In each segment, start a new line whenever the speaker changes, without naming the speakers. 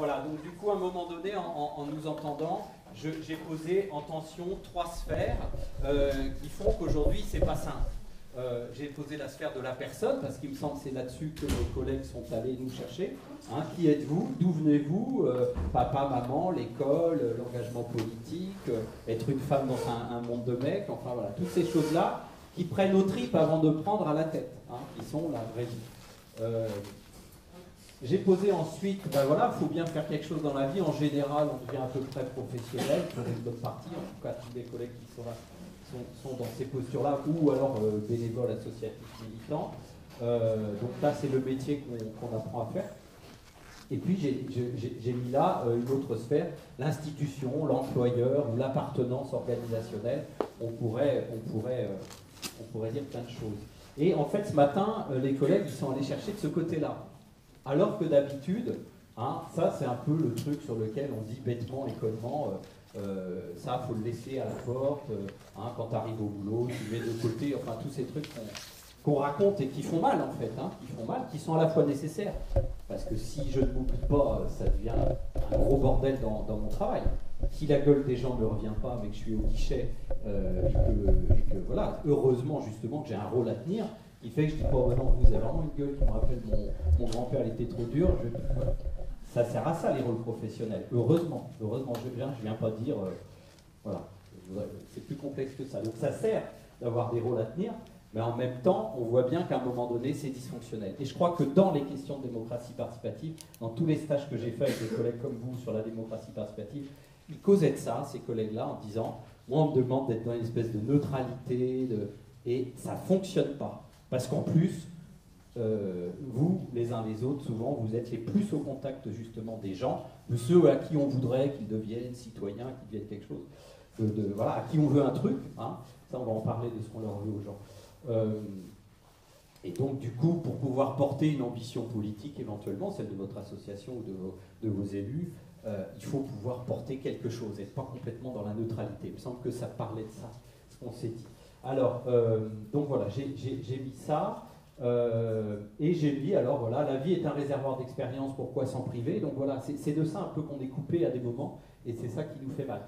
voilà, donc du coup, à un moment donné, en nous entendant, j'ai posé en tension 3 sphères qui font qu'aujourd'hui, c'est pas simple. J'ai posé la sphère de la personne, parce qu'il me semble que c'est là-dessus que nos collègues sont allés nous chercher. Hein, qui êtes-vous? D'où venez-vous? Papa, maman, l'école, l'engagement politique, être une femme dans un monde de mecs, enfin voilà, toutes ces choses-là qui prennent aux tripes avant de prendre à la tête, hein, qui sont la vraie vie. J'ai posé ensuite, ben voilà, il faut bien faire quelque chose dans la vie. En général, on devient à peu près professionnel pour une bonne partie, en tout cas tous les collègues qui sont là sont dans ces postures-là, ou alors bénévoles, associatifs, militants. Donc là, c'est le métier qu'on apprend à faire. Et puis j'ai mis là une autre sphère, l'institution, l'employeur ou l'appartenance organisationnelle. On pourrait dire plein de choses. Et en fait, ce matin, les collègues ils sont allés chercher de ce côté-là. Alors que d'habitude, hein, ça c'est un peu le truc sur lequel on dit bêtement et connement, ça il faut le laisser à la porte, hein, quand tu arrives au boulot, tu mets de côté, enfin tous ces trucs qu'on raconte et qui font mal en fait, hein, qui sont à la fois nécessaires. Parce que si je ne m'oublie pas, ça devient un gros bordel dans mon travail. Si la gueule des gens ne revient pas, mais que je suis au guichet, et que voilà, heureusement justement que j'ai un rôle à tenir, qui fait que je dis pas, oh, non, vous avez vraiment une gueule qui me rappelle mon grand-père, il était trop dur. Ça sert à ça les rôles professionnels. Heureusement, je viens pas dire, voilà, c'est plus complexe que ça. Donc ça sert d'avoir des rôles à tenir, mais en même temps, on voit bien qu'à un moment donné, c'est dysfonctionnel. Et je crois que dans les questions de démocratie participative, dans tous les stages que j'ai faits avec des collègues comme vous sur la démocratie participative, ils causaient de ça, ces collègues-là, en disant, moi on me demande d'être dans une espèce de neutralité, et ça ne fonctionne pas. Parce qu'en plus, vous, les uns les autres, souvent, vous êtes les plus au contact justement des gens, de ceux à qui on voudrait qu'ils deviennent citoyens, qu'ils deviennent quelque chose, voilà, à qui on veut un truc, hein. Ça on va en parler de ce qu'on leur veut aux gens. Et donc du coup, pour pouvoir porter une ambition politique, éventuellement, celle de votre association ou de vos élus, il faut pouvoir porter quelque chose, être pas complètement dans la neutralité. Il me semble que ça parlait de ça, ce qu'on s'est dit. Alors, donc voilà, j'ai mis ça. Et j'ai mis, alors voilà, la vie est un réservoir d'expérience, pourquoi s'en priver? Donc voilà, c'est de ça un peu qu'on est coupé à des moments, et c'est ça qui nous fait mal.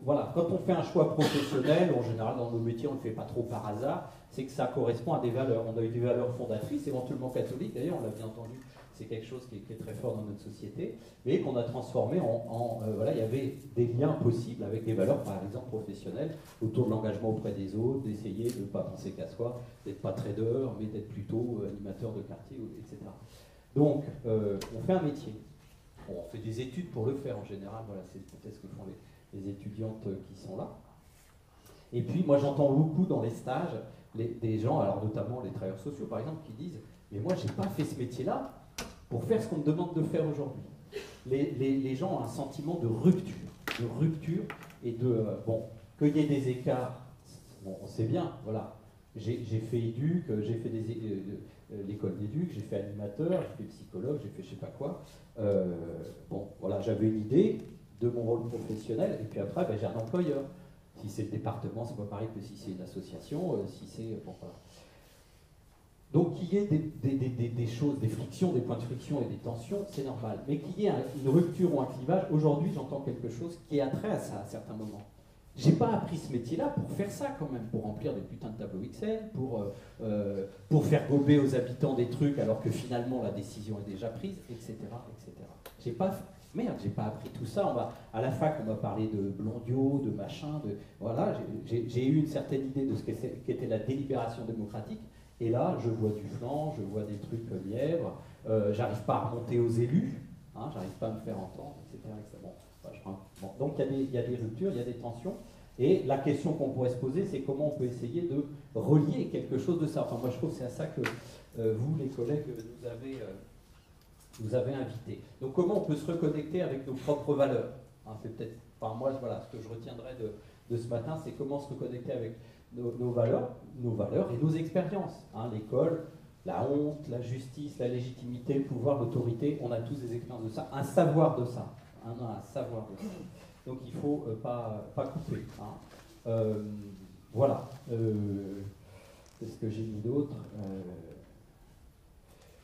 Voilà, quand on fait un choix professionnel, en général dans nos métiers on ne le fait pas trop par hasard, c'est que ça correspond à des valeurs. On a eu des valeurs fondatrices, éventuellement catholiques, d'ailleurs on l'a bien entendu, c'est quelque chose qui est très fort dans notre société, mais qu'on a transformé voilà, il y avait des liens possibles avec des valeurs, par exemple professionnelles, autour de l'engagement auprès des autres, d'essayer de ne pas penser qu'à soi, d'être pas trader, mais d'être plutôt animateur de quartier, etc. Donc, on fait un métier. Bon, on fait des études pour le faire en général, voilà, c'est peut-être ce que font les étudiantes qui sont là. Et puis, moi j'entends beaucoup dans les stages, des gens, alors notamment les travailleurs sociaux par exemple, qui disent « Mais moi j'ai pas fait ce métier-là pour faire ce qu'on me demande de faire aujourd'hui. » Les gens ont un sentiment de rupture et bon, qu'il y ait des écarts, bon, on sait bien, voilà. J'ai fait éduc, j'ai fait l'école d'éduc, j'ai fait animateur, j'ai fait psychologue, j'ai fait je sais pas quoi. Bon, voilà, j'avais une idée de mon rôle professionnel, et puis après, ben, j'ai un employeur. Si c'est le département, c'est pas pareil que si c'est une association, si c'est... Bon, voilà. Donc qu'il y ait des choses, des frictions, des points de friction et des tensions, c'est normal. Mais qu'il y ait une rupture ou un clivage, aujourd'hui j'entends quelque chose qui a trait à ça à certains moments. J'ai pas appris ce métier-là pour faire ça quand même, pour remplir des putains de tableaux Excel, pour faire gober aux habitants des trucs alors que finalement la décision est déjà prise, etc. etc. J'ai pas appris tout ça. À la fac, on m'a parlé de Blondiot, de machin, voilà, j'ai eu une certaine idée de ce qu'était la délibération démocratique. Et là, je vois du flanc, je vois des trucs lièvres, j'arrive pas à remonter aux élus, hein, j'arrive pas à me faire entendre, etc. Bon, donc il y a des ruptures, il y a des tensions, et la question qu'on pourrait se poser, c'est comment on peut essayer de relier quelque chose de ça. Enfin, moi, je trouve que c'est à ça que vous, les collègues, nous avez invités. Donc, comment on peut se reconnecter avec nos propres valeurs, hein, c'est peut-être, enfin, moi, voilà, ce que je retiendrai de ce matin, c'est comment se reconnecter avec nos valeurs et nos expériences. Hein, l'école, la honte, la justice, la légitimité, le pouvoir, l'autorité, on a tous des expériences de ça, un savoir de ça. Un savoir de ça. Donc il ne faut pas couper. Hein. Voilà. Qu'est-ce que j'ai mis d'autre?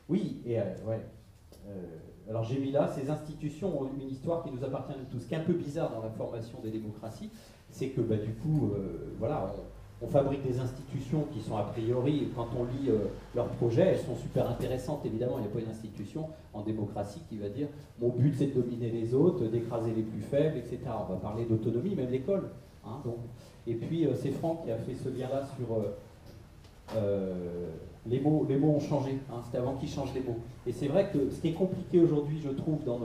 Oui, et ouais. alors j'ai mis là, ces institutions ont une histoire qui nous appartient à tous. Ce qui est un peu bizarre dans la formation des démocraties, c'est que bah, du coup, voilà, on fabrique des institutions qui sont a priori, quand on lit leurs projets, elles sont super intéressantes. Évidemment, il n'y a pas une institution en démocratie qui va dire mon but c'est de dominer les autres, d'écraser les plus faibles, etc. On va parler d'autonomie, même l'école. Hein, donc. Et puis c'est Franck qui a fait ce lien-là sur les mots ont changé. Hein, c'était avant qu'ils changent les mots. Et c'est vrai que ce qui est compliqué aujourd'hui, je trouve, dans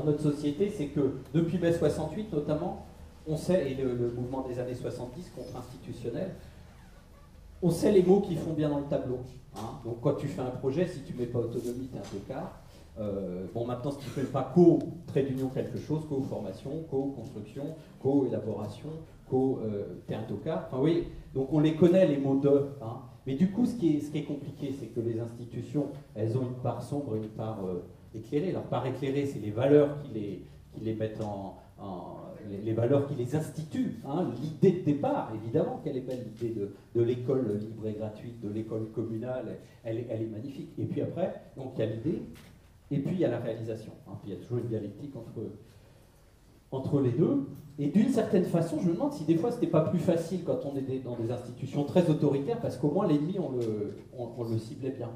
notre société, c'est que depuis mai 68 notamment, on sait, et le mouvement des années 70 contre-institutionnel, on sait les mots qui font bien dans le tableau. Hein. Donc quand tu fais un projet, si tu ne mets pas autonomie, tu es un tocard. Bon, maintenant, si tu ne fais pas trait d'union quelque chose, co-formation, co-construction, co-élaboration, t'es un tocard. Enfin oui, donc on les connaît, les mots de. Hein. Mais du coup, ce qui est compliqué, c'est que les institutions, elles ont une part sombre et une part éclairée. Alors, part éclairée, c'est les valeurs qui les mettent les valeurs qui les instituent. Hein. L'idée de départ, évidemment qu'elle est belle, l'idée de l'école libre et gratuite, de l'école communale, elle est magnifique. Et puis après, donc il y a l'idée, et puis il y a la réalisation. Hein. Puis il y a toujours une dialectique entre les deux. Et d'une certaine façon, je me demande si des fois c'était pas plus facile quand on est dans des institutions très autoritaires, parce qu'au moins l'ennemi, on le ciblait bien.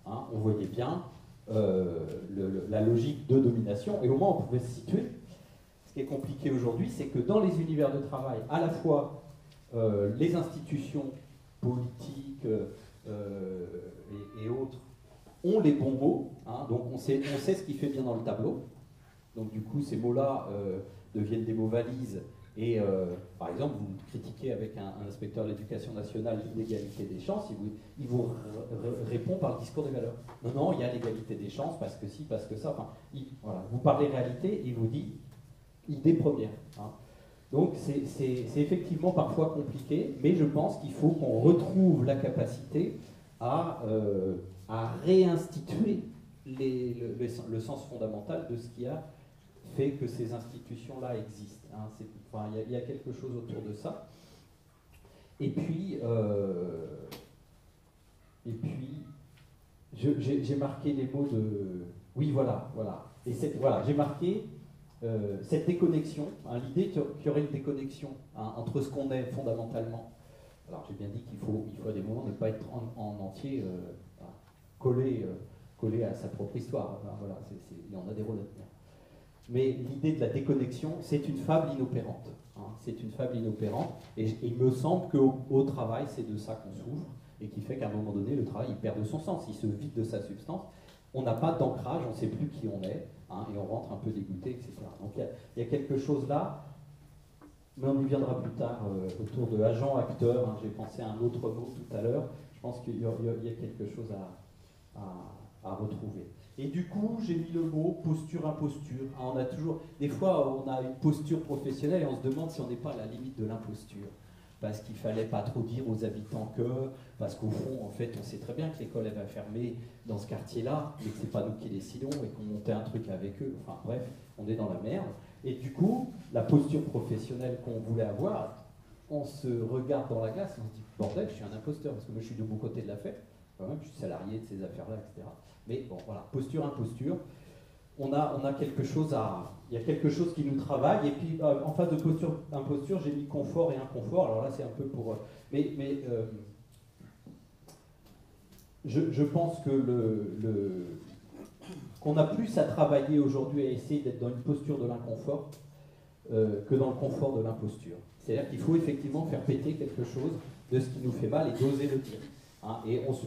Hein. On voyait bien la logique de domination, et au moins on pouvait se situer. Ce qui est compliqué aujourd'hui, c'est que dans les univers de travail, à la fois les institutions politiques et autres ont les bons mots, hein, donc on sait ce qui fait bien dans le tableau. Donc du coup, ces mots-là deviennent des mots valises. Et par exemple, vous critiquez avec un inspecteur de l'éducation nationale l'inégalité des chances, il vous répond par le discours des valeurs. Non, non, il y a l'égalité des chances, parce que si, parce que ça. Enfin, voilà. Vous parlez réalité, et il vous dit idée première. Hein. Donc c'est effectivement parfois compliqué, mais je pense qu'il faut qu'on retrouve la capacité à réinstituer le sens fondamental de ce qui a fait que ces institutions-là existent. Hein. Enfin, il y a quelque chose autour de ça. Et puis j'ai marqué les mots de... Oui, voilà. Et voilà, j'ai marqué cette déconnexion, hein, l'idée qu'il y aurait une déconnexion, hein, entre ce qu'on est fondamentalement. Alors j'ai bien dit qu'il faut à des moments ne pas être en entier collé à sa propre histoire. Hein, voilà, il y en a des rôles à tenir. Mais l'idée de la déconnexion, c'est une fable inopérante. Hein, c'est une fable inopérante, et il me semble qu'au travail, c'est de ça qu'on souffre, et qui fait qu'à un moment donné, le travail il perd de son sens, il se vide de sa substance. On n'a pas d'ancrage, on ne sait plus qui on est, hein, et on rentre un peu dégoûté, etc. Donc il y a quelque chose là, mais on y viendra plus tard autour de agent, acteur. Hein, j'ai pensé à un autre mot tout à l'heure. Je pense qu'il y a quelque chose à retrouver. Et du coup, j'ai mis le mot posture-imposture. Hein, on a toujours, des fois, on a une posture professionnelle et on se demande si on n'est pas à la limite de l'imposture. Parce qu'il ne fallait pas trop dire aux habitants parce qu'au fond, en fait, on sait très bien que l'école elle va fermer dans ce quartier-là, mais que ce n'est pas nous qui décidons et qu'on montait un truc avec eux. Enfin bref, on est dans la merde. Et du coup, la posture professionnelle qu'on voulait avoir, on se regarde dans la glace et on se dit bordel, je suis un imposteur parce que moi je suis de mon côté de la fête, quand même, je suis salarié de ces affaires-là, etc. Mais bon, voilà, posture-imposture. On a quelque chose il y a quelque chose qui nous travaille, et puis en face de posture-imposture, j'ai mis confort et inconfort. Alors là, c'est un peu pour... je pense que qu'on a plus à travailler aujourd'hui à essayer d'être dans une posture de l'inconfort que dans le confort de l'imposture. C'est-à-dire qu'il faut effectivement faire péter quelque chose de ce qui nous fait mal et d'oser le dire. Hein,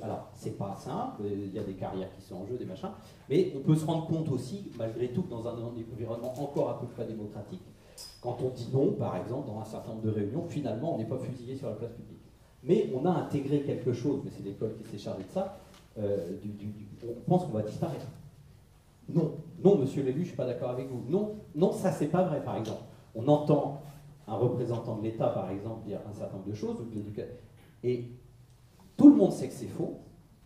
alors, c'est pas simple, il y a des carrières qui sont en jeu, des machins, mais on peut se rendre compte aussi, malgré tout, que dans un environnement encore à peu près démocratique, quand on dit non, par exemple, dans un certain nombre de réunions, finalement, on n'est pas fusillé sur la place publique. Mais on a intégré quelque chose, mais c'est l'école qui s'est chargée de ça, on pense qu'on va disparaître. Non, monsieur l'élu, je ne suis pas d'accord avec vous. Non, ça, c'est pas vrai, par exemple. On entend un représentant de l'État, par exemple, dire un certain nombre de choses, ou de l'éducation, et tout le monde sait que c'est faux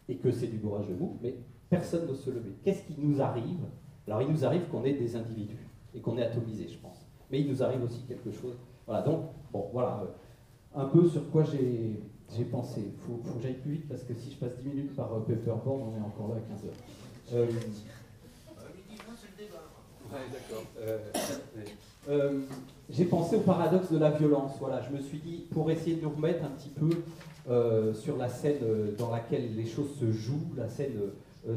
et que c'est du bourrage de mots, mais personne n'ose se lever. Qu'est-ce qui nous arrive? Alors, il nous arrive qu'on est des individus et qu'on est atomisés, je pense. Mais il nous arrive aussi quelque chose. Voilà, donc, bon, voilà, un peu sur quoi j'ai pensé. Il faut que j'aille plus vite parce que si je passe 10 minutes par paperboard, on est encore là à 15 heures. Ouais, d'accord. J'ai pensé au paradoxe de la violence. Voilà, je me suis dit, pour essayer de nous remettre un petit peu sur la scène dans laquelle les choses se jouent, la scène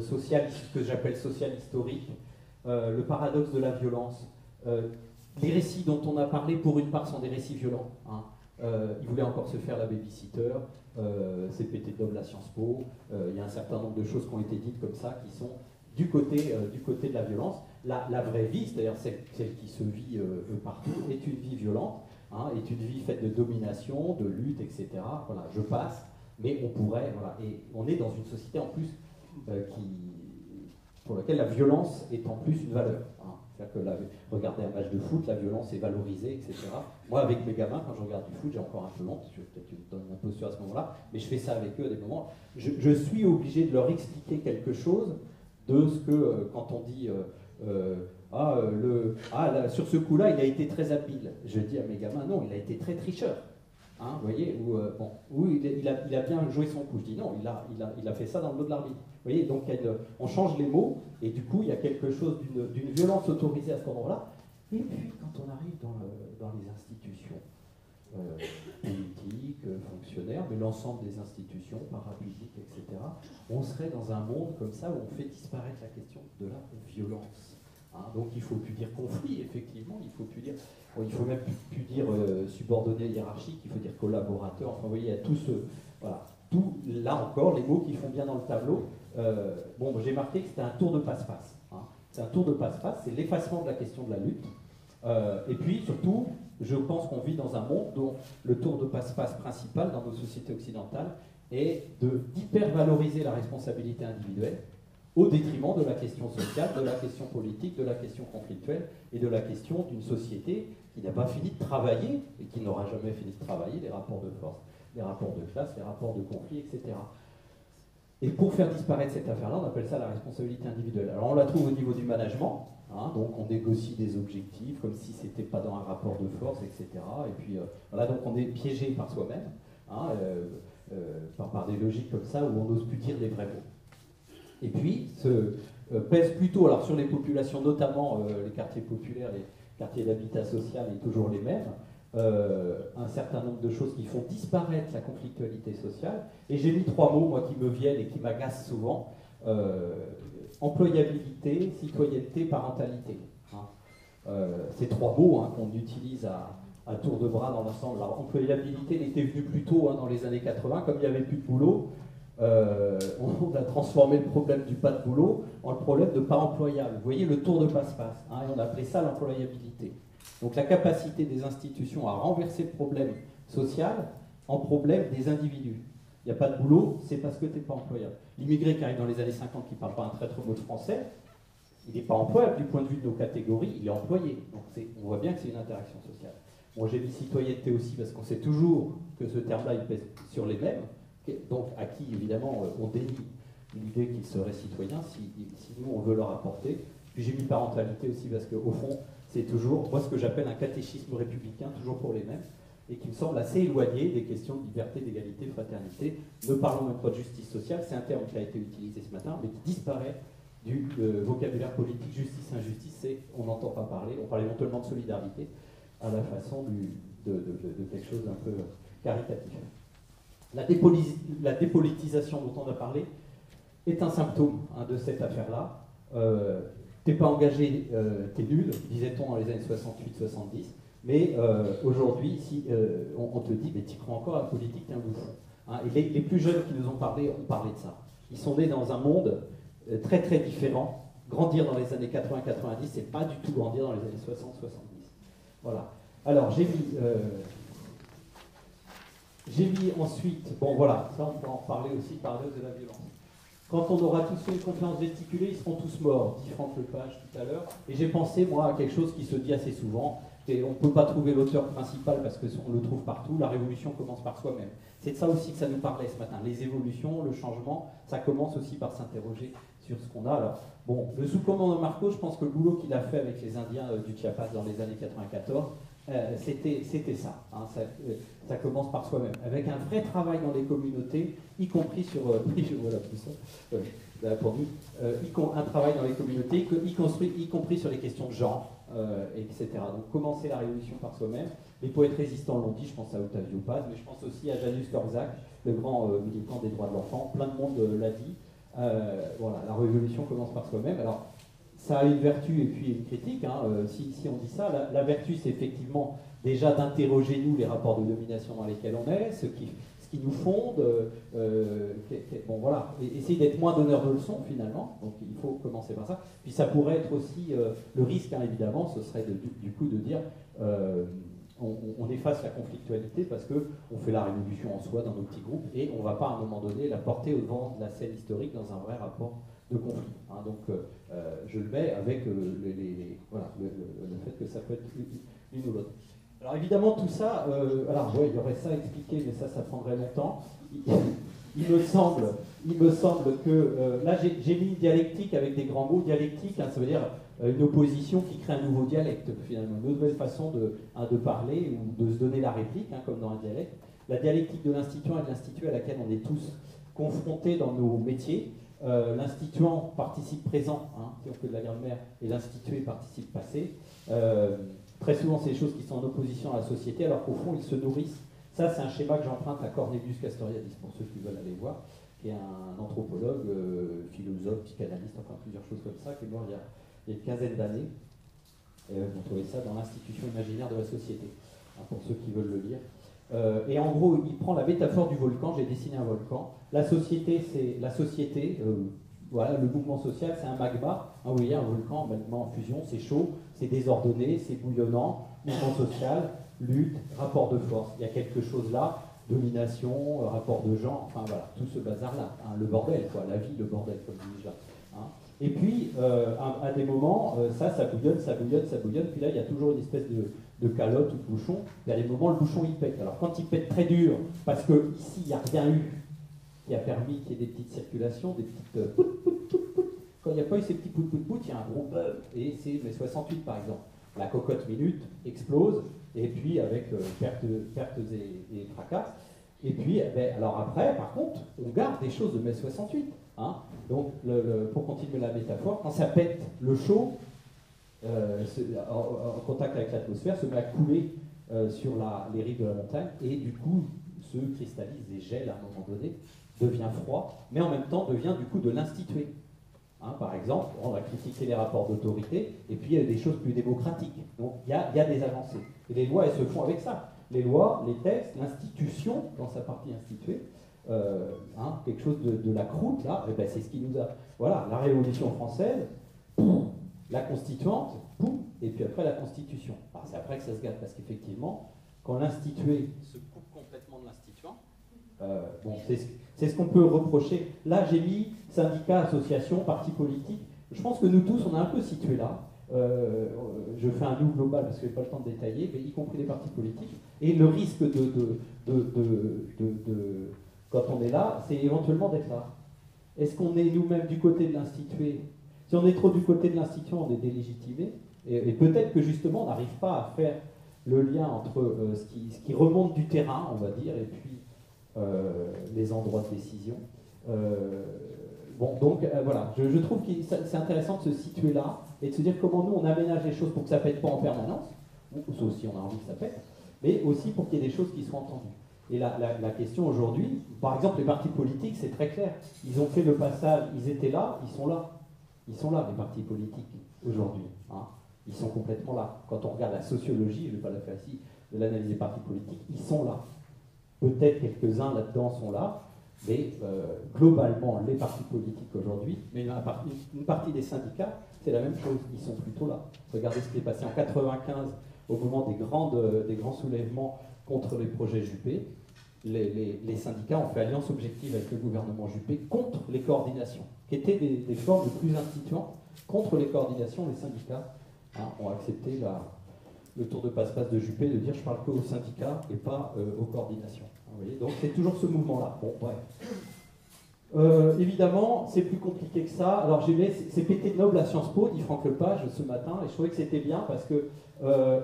sociale, ce que j'appelle sociale historique, le paradoxe de la violence. Les récits dont on a parlé, pour une part, sont des récits violents. Hein. Il voulait encore se faire la babysitter, c'est pété de la Sciences Po. Il y a un certain nombre de choses qui ont été dites comme ça, qui sont du côté de la violence. La vraie vie, c'est-à-dire celle qui se vit partout, est une vie violente, hein, est une vie faite de domination, de lutte, etc. Voilà, je passe, mais on pourrait, voilà, et on est dans une société en plus pour laquelle la violence est en plus une valeur. Hein. C'est-à-dire que regarder un match de foot, la violence est valorisée, etc. Moi, avec mes gamins, quand je regarde du foot, j'ai encore un peu honte, je vais peut-être donner une imposture à ce moment-là, mais je fais ça avec eux à des moments. Je suis obligé de leur expliquer quelque chose de ce que, quand on dit sur ce coup-là, il a été très habile. Je dis à mes gamins, non, il a été très tricheur. Hein, vous voyez, il a bien joué son coup. Je dis non, il a fait ça dans le dos de l'arbitre. Vous voyez, donc on change les mots, et du coup, il y a quelque chose d'une violence autorisée à ce moment-là. Et puis, quand on arrive dans les institutions politiques, fonctionnaires, mais l'ensemble des institutions, parapubliques, etc., on serait dans un monde comme ça où on fait disparaître la question de la violence. Hein, donc il ne faut plus dire conflit, effectivement, il ne faut même plus dire subordonné hiérarchique, il faut dire collaborateur, enfin vous voyez, il y a tout voilà, là encore, les mots qui font bien dans le tableau. J'ai marqué que c'était un tour de passe-passe. Hein. C'est un tour de passe-passe, c'est l'effacement de la question de la lutte. Et puis surtout, je pense qu'on vit dans un monde dont le tour de passe-passe principal dans nos sociétés occidentales est d'hypervaloriser la responsabilité individuelle au détriment de la question sociale, de la question politique, de la question conflictuelle et de la question d'une société qui n'a pas fini de travailler et qui n'aura jamais fini de travailler les rapports de force, les rapports de classe, les rapports de conflit, etc. Et pour faire disparaître cette affaire-là, on appelle ça la responsabilité individuelle. Alors on la trouve au niveau du management, hein, donc on négocie des objectifs comme si c'était pas dans un rapport de force, etc. Et puis voilà, donc on est piégé par soi-même, hein, par des logiques comme ça où on n'ose plus dire les vrais mots. Et puis pèse plutôt, alors sur les populations, notamment les quartiers populaires, les quartiers d'habitat social, et toujours les mêmes, un certain nombre de choses qui font disparaître la conflictualité sociale. Et j'ai mis 3 mots, moi, qui me viennent et qui m'agacent souvent. Employabilité, citoyenneté, parentalité. Hein. Ces 3 mots, hein, qu'on utilise à tour de bras dans l'ensemble. Alors, employabilité n'était venue plus tôt, hein, dans les années 80, comme il n'y avait plus de boulot. On a transformé le problème du pas de boulot en le problème de pas employable. Vous voyez, le tour de passe-passe. Hein, et on appelait ça l'employabilité. Donc la capacité des institutions à renverser le problème social en problème des individus. Il n'y a pas de boulot, c'est parce que tu n'es pas employable. L'immigré qui arrive dans les années 50, qui ne parle pas un traître mot de français, il n'est pas employable du point de vue de nos catégories, il est employé. Donc on voit bien que c'est une interaction sociale. Moi j'ai mis citoyenneté aussi parce qu'on sait toujours que ce terme-là il pèse sur les mêmes, donc à qui évidemment on dénie l'idée qu'ils seraient citoyens si nous on veut leur apporter. Puis j'ai mis parentalité aussi parce qu'au fond, c'est toujours, moi, ce que j'appelle un catéchisme républicain, toujours pour les mêmes, et qui me semble assez éloigné des questions de liberté, d'égalité, de fraternité. Ne parlons même pas de justice sociale, c'est un terme qui a été utilisé ce matin, mais qui disparaît du vocabulaire politique. Justice, injustice, on n'entend pas parler. On parlait éventuellement de solidarité à la façon de quelque chose d'un peu caritatif. La dépolitisation dont on a parlé est un symptôme, hein, de cette affaire-là. T'es pas engagé, t'es nul, disait-on dans les années 68-70, mais aujourd'hui, si on te dit, mais tu crois encore à la politique, t'es un bouffon. Hein, et les plus jeunes qui nous ont parlé de ça. Ils sont nés dans un monde très très différent. Grandir dans les années 80-90, c'est pas du tout grandir dans les années 60-70. Voilà. Alors, j'ai mis ensuite, bon voilà, ça on peut en reparler aussi, paradoxe de la violence. Quand on aura tous fait une conférence vesticulée, ils seront tous morts, dit Franck Lepage tout à l'heure. Et j'ai pensé, moi, à quelque chose qui se dit assez souvent. Et on ne peut pas trouver l'auteur principal parce qu'on le trouve partout. La révolution commence par soi-même. C'est de ça aussi que ça nous parlait ce matin. Les évolutions, le changement, ça commence aussi par s'interroger sur ce qu'on a. Alors, bon, le sous-commandant Marco, je pense que le boulot qu'il a fait avec les Indiens du Chiapas dans les années 94 c'était ça, hein, ça commence par soi-même, avec un vrai travail dans les communautés, y compris sur, voilà, tout ça, pour nous, un travail dans les communautés, y compris sur les questions de genre, etc. Donc commencer la révolution par soi-même. Les poètes résistants l'ont dit, je pense à Octavio Paz, mais je pense aussi à Janusz Korczak, le grand militant des droits de l'enfant, plein de monde l'a dit. Voilà, la révolution commence par soi-même. Alors, ça a une vertu et puis une critique, hein. Si on dit ça, la vertu c'est effectivement déjà d'interroger nous les rapports de domination dans lesquels on est, ce qui nous fonde, bon voilà, essayer d'être moins donneur de leçons finalement, donc il faut commencer par ça. Puis ça pourrait être aussi, le risque hein, évidemment, ce serait du coup de dire on efface la conflictualité parce qu'on fait la révolution en soi dans nos petits groupes et on ne va pas à un moment donné la porter au devant de la scène historique dans un vrai rapport de conflit. Hein. Donc je le mets avec voilà, le fait que ça peut être l'une ou l'autre. Alors évidemment tout ça, alors ouais, il y aurait ça à expliquer, mais ça prendrait longtemps. Il me semble que là j'ai mis une dialectique avec des grands mots. Dialectique, hein, ça veut dire une opposition qui crée un nouveau dialecte finalement, une nouvelle façon de parler ou de se donner la réplique, hein, comme dans un dialecte. La dialectique de l'instituant et de l'institué à laquelle on est tous confrontés dans nos métiers. L'instituant participe présent, hein, si on fait de la grammaire, et l'institué participe passé. Très souvent, c'est des choses qui sont en opposition à la société, alors qu'au fond, ils se nourrissent. Ça, c'est un schéma que j'emprunte à Cornelius Castoriadis, pour ceux qui veulent aller voir, qui est un anthropologue, philosophe, psychanalyste, enfin plusieurs choses comme ça, qui est mort il y a une quinzaine d'années. Vous trouvez ça dans l'Institution imaginaire de la société, hein, pour ceux qui veulent le lire. Et en gros, il prend la métaphore du volcan, j'ai dessiné un volcan. La société, c'est la société, voilà, le mouvement social, c'est un magma. Hein, vous voyez, un volcan, un magma en fusion, c'est chaud, c'est désordonné, c'est bouillonnant, mouvement social, lutte, rapport de force. Il y a quelque chose là, domination, rapport de genre, enfin voilà, tout ce bazar-là. Hein, le bordel, quoi, la vie, le bordel, comme je dis déjà. Hein. Et puis, à des moments, ça bouillonne, ça bouillonne, ça bouillonne, puis là, il y a toujours une espèce de calotte ou de bouchon. Il y a des moments, le bouchon, il pète. Alors, quand il pète très dur, parce qu'ici, il n'y a rien eu qui a permis qu'il y ait des petites circulations, des petites quand il n'y a pas eu ces petits pout, il y a un gros buzz, et c'est mai 68, par exemple. La cocotte minute explose, et puis avec pertes et fracas. Et puis, alors après, par contre, on garde des choses de mai 68. Hein. Donc, pour continuer la métaphore, quand ça pète, le chaud, en contact avec l'atmosphère, se met à couler sur les rives de la montagne, et du coup, se cristallise et gèle à un moment donné, devient froid, mais en même temps devient du coup de l'institué. Hein, par exemple, on va critiquer les rapports d'autorité, et puis il y a des choses plus démocratiques. Donc il y a des avancées. Et les lois, elles se font avec ça. Les lois, les textes, l'institution, dans sa partie instituée, hein, quelque chose de la croûte, là, et ben c'est ce qui nous a... Voilà, la Révolution française, poum, la constituante, poum, et puis après la Constitution. Alors c'est après que ça se gâte, parce qu'effectivement, quand l'institué se coupe complètement de l'instituant, bon, c'est ce qu'on peut reprocher. Là, j'ai mis syndicats, associations, partis politiques. Je pense que nous tous, on est un peu situés là. Je fais un nous global parce que je n'ai pas le temps de détailler, mais y compris les partis politiques. Et le risque quand on est là, c'est éventuellement d'être là. Est-ce qu'on est nous-mêmes du côté de l'institué? Si on est trop du côté de l'institution, on est délégitimé. Et peut-être que justement, on n'arrive pas à faire le lien entre ce qui remonte du terrain, on va dire, et puis les endroits de décision. Bon, donc voilà, je trouve que c'est intéressant de se situer là et de se dire comment nous on aménage les choses pour que ça ne pète pas en permanence, sauf si on a envie que ça pète, mais aussi pour qu'il y ait des choses qui soient entendues. Et la question aujourd'hui, par exemple les partis politiques, c'est très clair. Ils ont fait le passage, ils étaient là, ils sont là. Ils sont là, les partis politiques, aujourd'hui. Hein. Ils sont complètement là. Quand on regarde la sociologie, je ne vais pas la faire ici, de l'analyse des partis politiques, ils sont là. Peut-être quelques-uns là-dedans sont là, mais globalement, les partis politiques aujourd'hui, mais une partie des syndicats, c'est la même chose, ils sont plutôt là. Regardez ce qui est passé en 1995 au moment des grands soulèvements contre les projets Juppé. Les syndicats ont fait alliance objective avec le gouvernement Juppé contre les coordinations, qui étaient des formes de plus instituantes. Contre les coordinations, les syndicats ont accepté le tour de passe-passe de Juppé de dire je parle que aux syndicats et pas aux coordinations. Vous voyez, donc c'est toujours ce mouvement-là. Bon, bref. Évidemment, c'est plus compliqué que ça. Alors, c'est pété de noble à Sciences Po, dit Franck Lepage ce matin, et je trouvais que c'était bien parce que,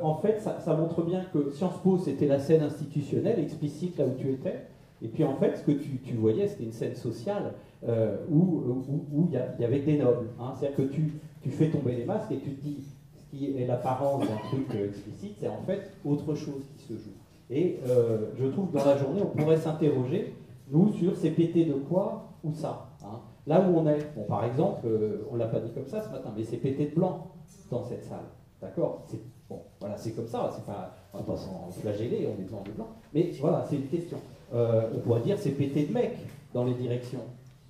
en fait, ça montre bien que Sciences Po, c'était la scène institutionnelle, explicite là où tu étais, et puis en fait, ce que tu voyais, c'était une scène sociale où il y avait des nobles. Hein. C'est-à-dire que tu fais tomber les masques et tu te dis, ce qui est l'apparence d'un truc explicite, c'est en fait autre chose qui se joue. Et je trouve que dans la journée, on pourrait s'interroger, nous, sur c'est pété de quoi ou ça. Hein. Là où on est, bon, par exemple, on ne l'a pas dit comme ça ce matin, mais c'est pété de blanc dans cette salle. D'accord? Bon, voilà, c'est comme ça, c'est pas, on va pas s'en flageller, on est blanc de blanc. Mais voilà, c'est une question. On pourrait dire c'est pété de mecs dans les directions.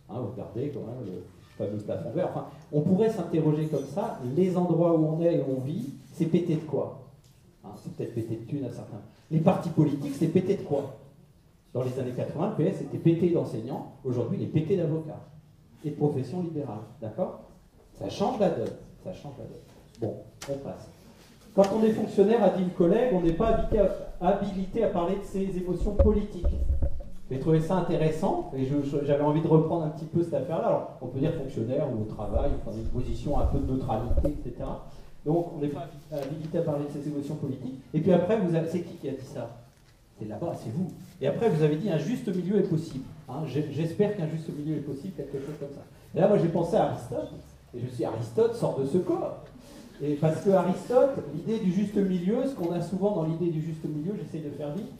Hein, vous regardez quand même le fameux plafond vert. Enfin, on pourrait s'interroger comme ça, les endroits où on est et où on vit, c'est pété de quoi? Hein, c'est peut-être pété de thunes à certains. Les partis politiques, c'est pété de quoi? Dans les années 80, le PS était pété d'enseignants, aujourd'hui il est pété d'avocats et de professions libérales. D'accord? Ça change la donne. Ça change la donne. Bon, on passe. Quand on est fonctionnaire, a dit le collègue, on n'est pas habilité à parler de ses émotions politiques. J'ai trouvé ça intéressant et j'avais envie de reprendre un petit peu cette affaire-là. Alors, on peut dire fonctionnaire ou au travail, enfin, une position un peu de neutralité, etc. Donc, on n'est pas habilité à parler de ses émotions politiques. Et puis après, c'est qui a dit ça? C'est là-bas, c'est vous. Et après, vous avez dit un juste milieu est possible. Hein, j'espère qu'un juste milieu est possible, quelque chose comme ça. Et là, moi, j'ai pensé à Aristote, et je me suis dit, Aristote sort de ce corps. Et parce que Aristote, l'idée du juste milieu, ce qu'on a souvent dans l'idée du juste milieu, j'essaie de faire vite,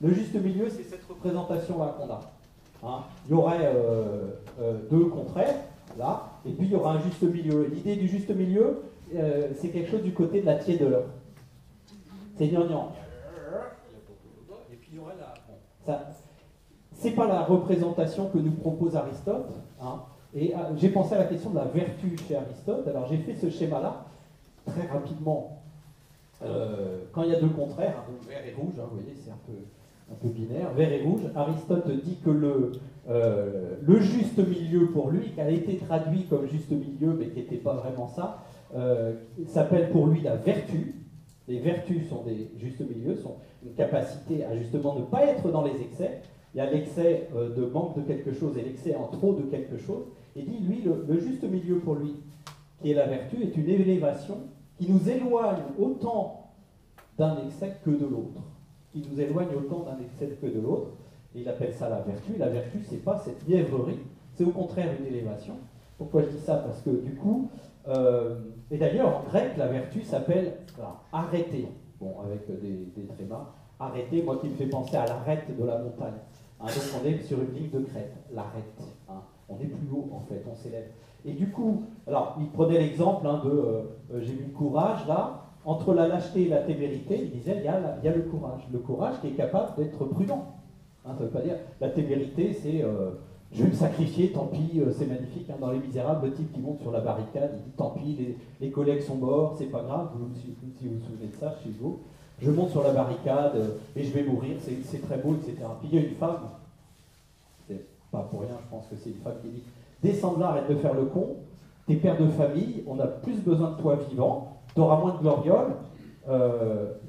le juste milieu, c'est cette représentation-là qu'on a. Hein, il y aurait deux contraires, là, et puis il y aura un juste milieu. L'idée du juste milieu, c'est quelque chose du côté de la tiédeur. C'est gnangnan. Et puis il y aurait la... Bon, c'est pas la représentation que nous propose Aristote. Hein, et j'ai pensé à la question de la vertu chez Aristote. Alors j'ai fait ce schéma-là très rapidement. Quand il y a deux contraires, hein, donc vert et rouge, hein, vous voyez, c'est un peu binaire, vert et rouge, Aristote dit que le juste milieu pour lui, qui a été traduit comme juste milieu, mais qui n'était pas vraiment ça, s'appelle pour lui la vertu. Les vertus sont des justes milieux, sont une capacité à justement ne pas être dans les excès. Il y a l'excès de manque de quelque chose et l'excès en trop de quelque chose. Et dit, lui, le juste milieu pour lui, qui est la vertu, est une élévation qui nous éloigne autant d'un excès que de l'autre. Qui nous éloigne autant d'un excès que de l'autre. Et il appelle ça la vertu. La vertu, c'est pas cette mièvrerie, c'est au contraire une élévation. Pourquoi je dis ça? Parce que du coup, et d'ailleurs en grec, la vertu s'appelle arrêter. Bon, avec des trémas. Arrêter, moi qui me fait penser à l'arête de la montagne. Hein, donc on est sur une ligne de crête, l'arête. Hein, on est plus haut en fait, on s'élève. Et du coup, alors il prenait l'exemple hein, j'ai mis le courage là, entre la lâcheté et la témérité, il disait il y a le courage. Le courage qui est capable d'être prudent. Hein, ça ne veut pas dire la témérité, c'est je vais me sacrifier, tant pis, c'est magnifique. Hein, dans Les Misérables, le type qui monte sur la barricade, il dit tant pis, les collègues sont morts, c'est pas grave, si vous vous souvenez de ça chez vous. Je monte sur la barricade et je vais mourir, c'est très beau, etc. Puis il y a une femme, c'est pas pour rien, je pense que c'est une femme qui dit descends de là, arrête de faire le con, t'es père de famille, on a plus besoin de toi vivant, t'auras moins de glorioles,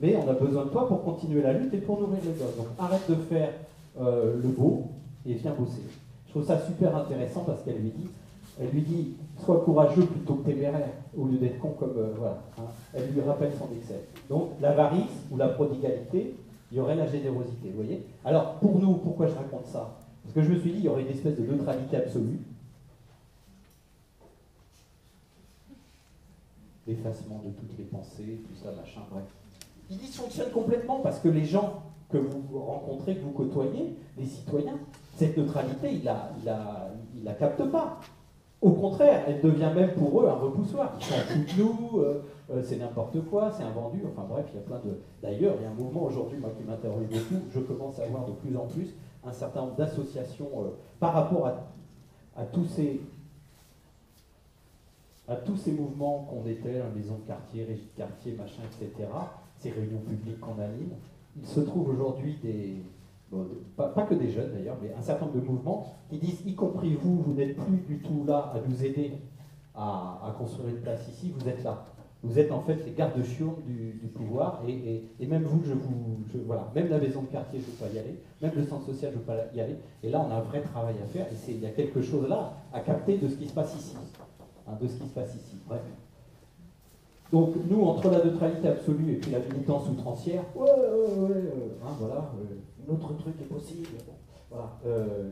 mais on a besoin de toi pour continuer la lutte et pour nourrir les gosses. Donc arrête de faire le beau et viens bosser. Je trouve ça super intéressant parce qu'elle lui dit sois courageux plutôt que téméraire, au lieu d'être con comme voilà. Hein. Elle lui rappelle son excès. Donc l'avarice ou la prodigalité, il y aurait la générosité, vous voyez. Alors pour nous, pourquoi je raconte ça? Parce que je me suis dit il y aurait une espèce de neutralité absolue. L'effacement de toutes les pensées, tout ça, machin, bref. Il dysfonctionne complètement parce que les gens que vous rencontrez, que vous côtoyez, les citoyens, cette neutralité, ils la captent pas. Au contraire, elle devient même pour eux un repoussoir. Ils s'en foutent de nous, c'est n'importe quoi, c'est un vendu, enfin bref, il y a plein de... D'ailleurs, il y a un mouvement aujourd'hui, moi qui m'interroge beaucoup, je commence à voir de plus en plus un certain nombre d'associations par rapport à tous ces mouvements qu'on était, la maison de quartier, régie de quartier, machin, etc., ces réunions publiques qu'on anime, il se trouve aujourd'hui pas que des jeunes d'ailleurs, mais un certain nombre de mouvements qui disent, y compris vous n'êtes plus du tout là à nous aider à construire une place ici, vous êtes là. Vous êtes en fait les gardes-chiourmes du pouvoir, et même vous, voilà, même la maison de quartier, je ne veux pas y aller, même le centre social, je ne veux pas y aller, et là, on a un vrai travail à faire, et il y a quelque chose là à capter de ce qui se passe ici, hein, de ce qui se passe ici, bref. Donc, nous, entre la neutralité absolue et puis la militance outrancière, hein, voilà, notre truc est possible, bon, voilà,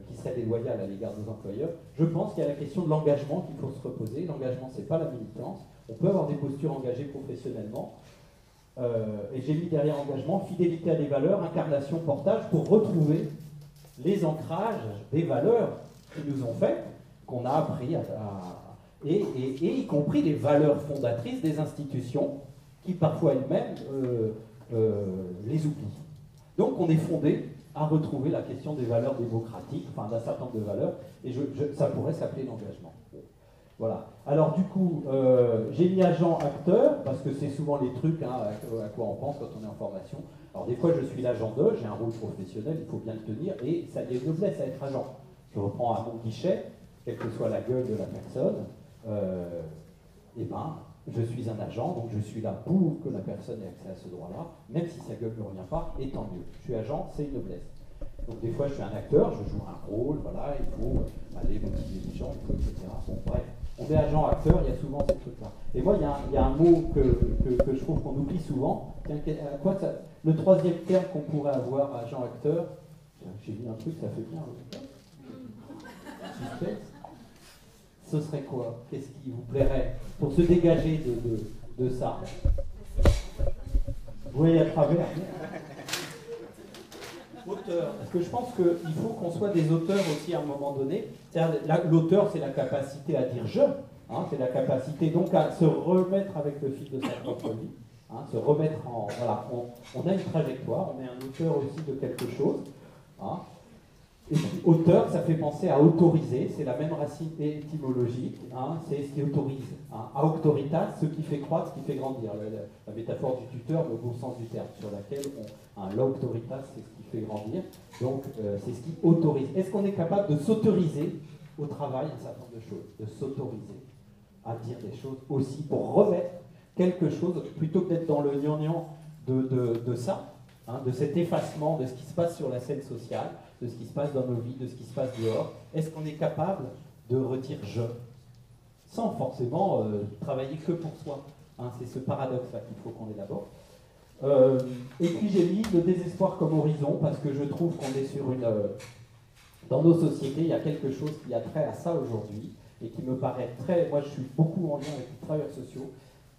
qui serait déloyal à l'égard des employeurs. Je pense qu'il y a la question de l'engagement qu'il faut se reposer. L'engagement, c'est pas la militance. On peut avoir des postures engagées professionnellement. Et j'ai mis derrière engagement fidélité à des valeurs, incarnation, portage, pour retrouver les ancrages des valeurs qui nous ont fait, qu'on a appris et y compris les valeurs fondatrices des institutions qui parfois elles-mêmes les oublient. Donc on est fondé à retrouver la question des valeurs démocratiques, enfin d'un certain nombre de valeurs, et ça pourrait s'appeler l'engagement. Voilà. Alors du coup, j'ai mis agent acteur, parce que c'est souvent les trucs hein, à quoi on pense quand on est en formation. Alors des fois je suis l'agent de, j'ai un rôle professionnel, il faut bien le tenir, et ça y a une noblesse à être agent. Je reprends à mon guichet, quelle que soit la gueule de la personne, et ben, je suis un agent, donc je suis là pour que la personne ait accès à ce droit-là, même si sa gueule ne revient pas, et tant mieux. Je suis agent, c'est une noblesse. Donc des fois je suis un acteur, je joue un rôle, voilà, il faut aller motiver les gens, etc. Bon, bref, on est agent, acteur, il y a souvent ces trucs-là. Et moi, il y a un mot que je trouve qu'on oublie souvent. À quoi ça, le troisième terme qu'on pourrait avoir, agent, acteur, j'ai mis un truc, ça fait bien. Suspense. Ce serait quoi? Qu'est-ce qui vous plairait pour se dégager de ça? Vous voyez à travers. Auteur. Parce que je pense qu'il faut qu'on soit des auteurs aussi à un moment donné. L'auteur, c'est la capacité à dire je, hein, c'est la capacité donc à se remettre avec le fil de sa propre vie, hein, se remettre en... Voilà, on a une trajectoire, on est un auteur aussi de quelque chose. Hein. Et puis, auteur, ça fait penser à autoriser, c'est la même racine étymologique, hein, c'est ce qui autorise. Hein. A auctoritas, ce qui fait croître, ce qui fait grandir. La métaphore du tuteur, le bon sens du terme, sur laquelle l'autoritas, c'est ce qui fait grandir. Donc, c'est ce qui autorise. Est-ce qu'on est capable de s'autoriser au travail un certain nombre de choses, de s'autoriser à dire des choses aussi pour remettre quelque chose, plutôt que d'être dans le gnangnan de ça, hein, de cet effacement de ce qui se passe sur la scène sociale, de ce qui se passe dans nos vies, de ce qui se passe dehors. Est-ce qu'on est capable de redire « je » sans forcément travailler que pour soi, hein, c'est ce paradoxe-là qu'il faut qu'on élabore. Et puis j'ai mis le désespoir comme horizon, parce que je trouve qu'on est sur une... dans nos sociétés, il y a quelque chose qui a trait à ça aujourd'hui, et qui me paraît très... Moi, je suis beaucoup en lien avec les travailleurs sociaux,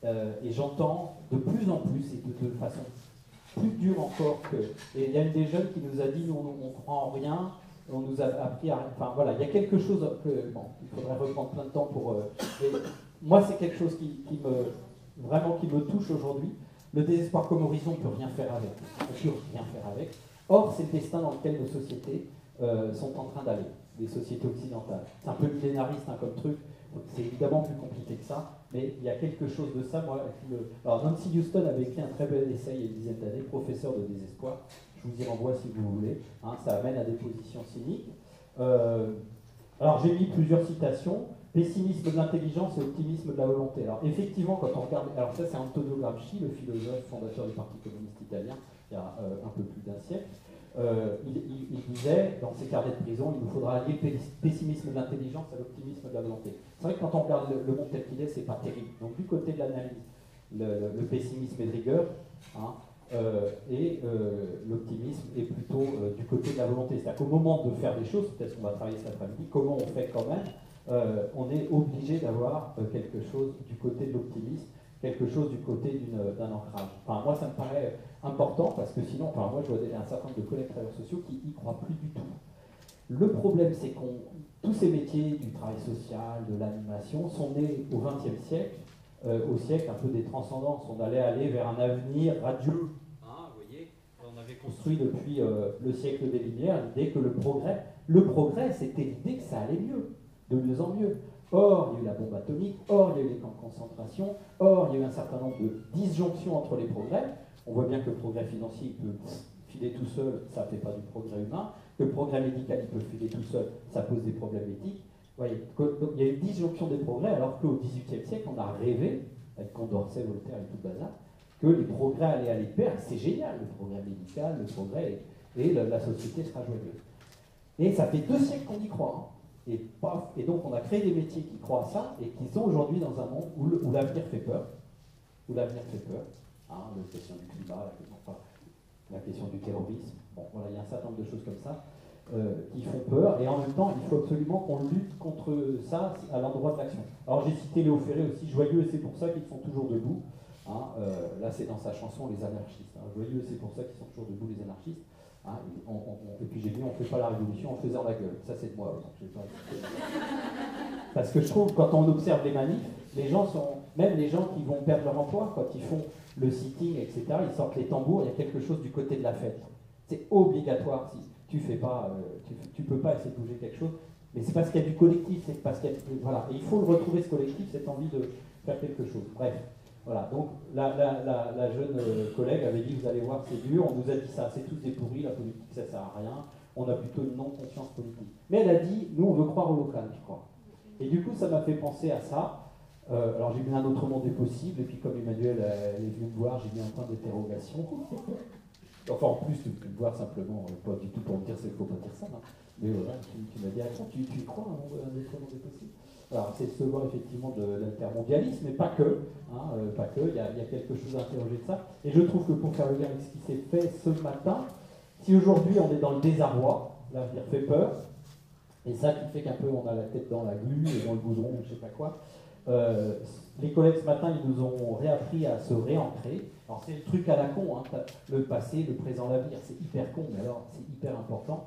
et j'entends de plus en plus, et de façon plus dure encore que... Et il y a une des jeunes qui nous a dit, nous, on ne croit en rien, on nous a appris à... Enfin, voilà, il y a quelque chose que... Bon, il faudrait reprendre plein de temps pour... mais moi, c'est quelque chose qui me touche aujourd'hui. Le désespoir comme horizon, on ne peut rien faire avec. On ne peut rien faire avec. Or, c'est le destin dans lequel nos sociétés sont en train d'aller, les sociétés occidentales. C'est un peu millénariste hein, comme truc, c'est évidemment plus compliqué que ça, mais il y a quelque chose de ça. Moi, alors, Nancy Houston avait écrit un très bel essai il y a une dizaine d'années, Professeur de désespoir. Je vous y renvoie si vous voulez. Hein, ça amène à des positions cyniques. Alors, j'ai mis plusieurs citations. Pessimisme de l'intelligence et optimisme de la volonté. Alors effectivement, quand on regarde... Alors ça, c'est Antonio Gramsci, le philosophe fondateur du Parti communiste italien, il y a un peu plus d'un siècle. Il disait, dans ses carnets de prison, il nous faudra allier pessimisme de l'intelligence à l'optimisme de la volonté. C'est vrai que quand on regarde le monde tel qu'il est, c'est pas terrible. Donc du côté de l'analyse, le pessimisme est de rigueur, hein, et l'optimisme est plutôt du côté de la volonté. C'est-à-dire qu'au moment de faire des choses, peut-être qu'on va travailler cet après-midi, comment on fait quand même, on est obligé d'avoir quelque chose du côté de l'optimisme, quelque chose du côté d'un ancrage. Enfin, moi, ça me paraît important parce que sinon, enfin, moi, je vois un certain nombre de collègues travailleurs sociaux qui n'y croient plus du tout. Le problème, c'est que tous ces métiers du travail social, de l'animation, sont nés au XXe siècle, au siècle un peu des transcendances. On allait aller vers un avenir radieux. Hein, vous voyez, on avait construit depuis le siècle des Lumières l'idée que le progrès, c'était l'idée que ça allait mieux. De mieux en mieux. Or, il y a eu la bombe atomique, or, il y a eu les camps de concentration, or, il y a eu un certain nombre de disjonctions entre les progrès. On voit bien que le progrès financier peut filer tout seul, ça ne fait pas du progrès humain, que le progrès médical il peut filer tout seul, ça pose des problèmes éthiques. Vous voyez, donc, il y a eu une disjonction des progrès, alors qu'au XVIIIe siècle, on a rêvé,
avec Condorcet, Voltaire et tout le bazar, que les progrès allaient aller de pair. C'est génial, le progrès médical, le progrès, et la société sera joyeuse. Et ça fait 2 siècles qu'on y croit. Hein. Et, paf, et donc on a créé des métiers qui croient à ça et qui sont aujourd'hui dans un monde où l'avenir fait peur. Où l'avenir fait peur. Hein, la question du climat, la question du terrorisme. Bon, voilà, il y a un certain nombre de choses comme ça qui font peur. Et en même temps, il faut absolument qu'on lutte contre ça à l'endroit de l'action. Alors j'ai cité Léo Ferré aussi, joyeux et c'est pour ça qu'ils sont toujours debout. Hein, là c'est dans sa chanson Les anarchistes. Hein, joyeux et c'est pour ça qu'ils sont toujours debout les anarchistes. Hein, et puis j'ai dit, on ne fait pas la révolution en faisant la gueule. Ça, c'est de moi. Parce que je trouve, quand on observe les manifs, les gens sont, même les gens qui vont perdre leur emploi, quand ils font le sitting, etc., ils sortent les tambours, il y a quelque chose du côté de la fête. C'est obligatoire. Si tu fais pas, tu peux pas essayer de bouger quelque chose. Mais c'est parce qu'il y a du collectif, c'est parce qu'il y a, voilà. Et il faut le retrouver, ce collectif, cette envie de faire quelque chose. Bref. Voilà, donc la jeune collègue avait dit, vous allez voir, c'est dur, on nous a dit ça, c'est tous des pourris, la politique ça sert à rien, on a plutôt une non-conscience politique. Mais elle a dit, nous on veut croire au local, je crois. Et du coup ça m'a fait penser à ça. Alors j'ai mis un autre monde est possible, et puis comme Emmanuel est venu me voir, j'ai mis un point d'interrogation. Enfin en plus, tu peux me voir simplement, pas du tout pour me dire qu'il ne faut pas dire ça, hein. Mais voilà, tu m'as dit, attends, tu y crois à un autre monde est possible? Alors, c'est se voir effectivement de l'intermondialisme, mais pas que. Hein, pas que, il y a quelque chose à interroger de ça. Et je trouve que pour faire le lien avec ce qui s'est fait ce matin, si aujourd'hui on est dans le désarroi, l'avenir fait peur, et ça qui fait qu'un peu on a la tête dans la glu et dans le goudron, je ne sais pas quoi, les collègues ce matin, ils nous ont réappris à se réancrer. Alors c'est le truc à la con, hein, le passé, le présent, l'avenir, c'est hyper con, mais alors c'est hyper important.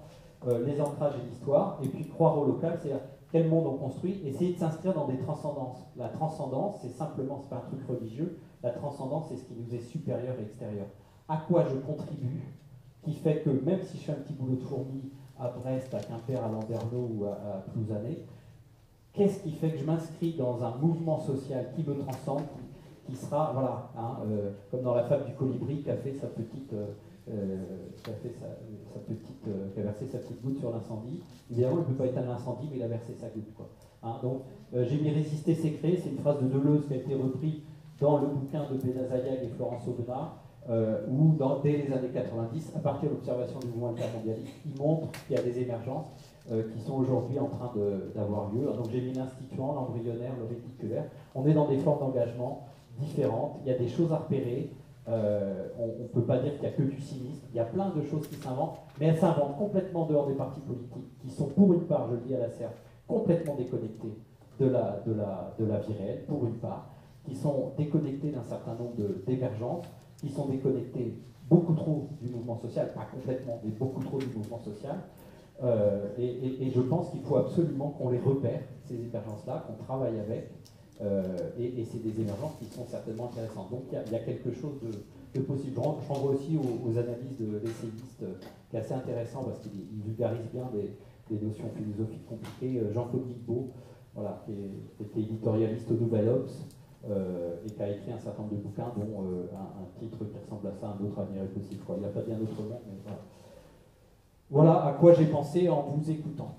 Les ancrages et l'histoire, et puis croire au local, c'est-à-dire quel monde on construit, essayer de s'inscrire dans des transcendances. La transcendance, c'est simplement, c'est pas un truc religieux, la transcendance, c'est ce qui nous est supérieur et extérieur. À quoi je contribue, qui fait que même si je fais un petit boulot de fourmi à Brest, à Quimper, à Landerneau ou à Plouzané, qu'est-ce qui fait que je m'inscris dans un mouvement social qui me transcende, qui sera, voilà, hein, comme dans la fable du colibri qui a fait sa petite... qui a versé sa petite goutte sur l'incendie. Évidemment, il ne peut pas éteindre l'incendie, mais il a versé sa goutte. Quoi. Hein, donc, j'ai mis résister, c'est créer. C'est une phrase de Deleuze qui a été reprise dans le bouquin de Benazayag et Florence Aubenas, où, dès les années 90, à partir de l'observation du mouvement intermondialiste, il montre qu'il y a des émergences qui sont aujourd'hui en train d'avoir lieu. Donc, j'ai mis l'instituant, l'embryonnaire, le réticulaire. On est dans des formes d'engagement différentes. Il y a des choses à repérer. On ne peut pas dire qu'il n'y a que du cynisme, il y a plein de choses qui s'inventent, mais elles s'inventent complètement dehors des partis politiques, qui sont pour une part, je le dis à la serre, complètement déconnectés de la vie réelle, pour une part, qui sont déconnectés d'un certain nombre d'émergences, qui sont déconnectés beaucoup trop du mouvement social, pas complètement, mais beaucoup trop du mouvement social, et je pense qu'il faut absolument qu'on les repère, ces émergences-là, qu'on travaille avec, et c'est des émergences qui sont certainement intéressantes. Donc il y a quelque chose de possible. Je renvoie aussi aux analyses de l'essayiste, qui est assez intéressant parce qu'il vulgarise bien des notions philosophiques compliquées. Jean-Claude Guilbeault, voilà, qui était éditorialiste au Nouvel Obs, et qui a écrit un certain nombre de bouquins, dont un titre qui ressemble à ça, Un autre avenir est possible. Il n'y a pas bien d'autre monde, mais voilà. Voilà à quoi j'ai pensé en vous écoutant.